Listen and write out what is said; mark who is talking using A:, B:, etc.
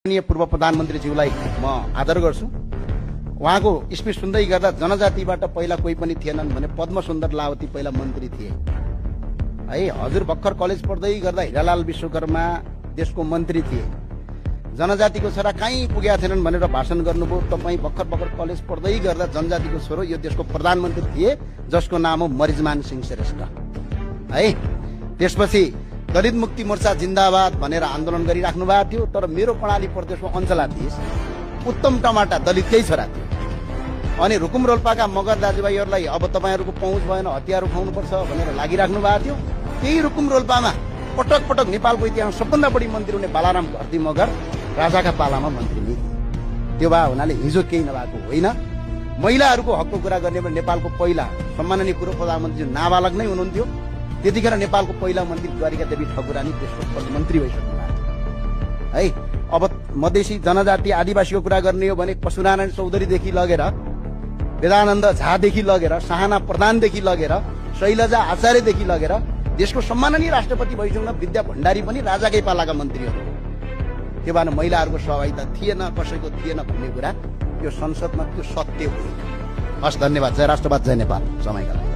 A: पूर्व प्रधानमन्त्रीज्यूलाई म आदर गर्छु। उहाँको स्पीच सुन्दै गर्दा जनजातिबाट पहिला कोही पनि थिएनन् भने पद्मसुन्दर लावती पहिला मन्त्री थिए है। हजुर भर्खर कलेज पढ्दै गर्दा हिरालाल विश्वकर्मा देशको मन्त्री थिए। जनजातिको छोरा कहीँ पुगेका थिएनन् भनेर भाषण गर्नुभयो। तपाईँ भर्खर कलेज पढ्दै गर्दा जनजातिको छोरो यो देशको प्रधानमन्त्री थिए, जसको नाम हो मरिजमान सिंह श्रेष्ठ है। त्यसपछि दलित मुक्ति मोर्चा जिन्दाबाद भनेर आन्दोलन गरिराख्नु भएको थियो। तर मेरो कर्णाली प्रदेशको अञ्चलाधीश उत्तम टमाटा दलितकै छोरा थियो। अनि रुकुम रोल्पाका मगर दाजुभाइहरूलाई अब तपाईँहरूको पहुँच भएन, हतियार उठाउनुपर्छ भनेर लागिराख्नु भएको थियो। त्यही रुकुम रोल्पामा पटक पटक नेपालको इतिहासमा सबभन्दा बढी मन्त्री हुने बालाराम घरती मगर राजाका पालामा मन्त्री नै त्यो भए हुनाले हिजो केही नभएको होइन। महिलाहरूको हकको कुरा गर्ने भने नेपालको पहिला सम्माननीय पूर्व प्रधानमन्त्री नाबालक नै हुनुहुन्थ्यो। त्यतिखेर नेपालको पहिला मन्त्री द्वारिका देवी ठकुरानी त्यसको मन्त्री भइसक्नु भएको है। अब मधेसी जनजाति आदिवासीको कुरा गर्ने हो भने पशुनारायण चौधरीदेखि लगेर वेदानन्द झादेखि लगेर साहना प्रधानदेखि लगेर शैलजा आचार्यदेखि लगेर देशको सम्माननीय राष्ट्रपति भइसक्नु विद्या भण्डारी पनि राजाकै पालाका मन्त्रीहरू। त्यो भएर महिलाहरूको सहभागिता थिएन, कसैको थिएन भन्ने कुरा यो संसदमा त्यो सत्य हो। हस्, धन्यवाद। जय राष्ट्रवाद, जय नेपाल। समयका लागि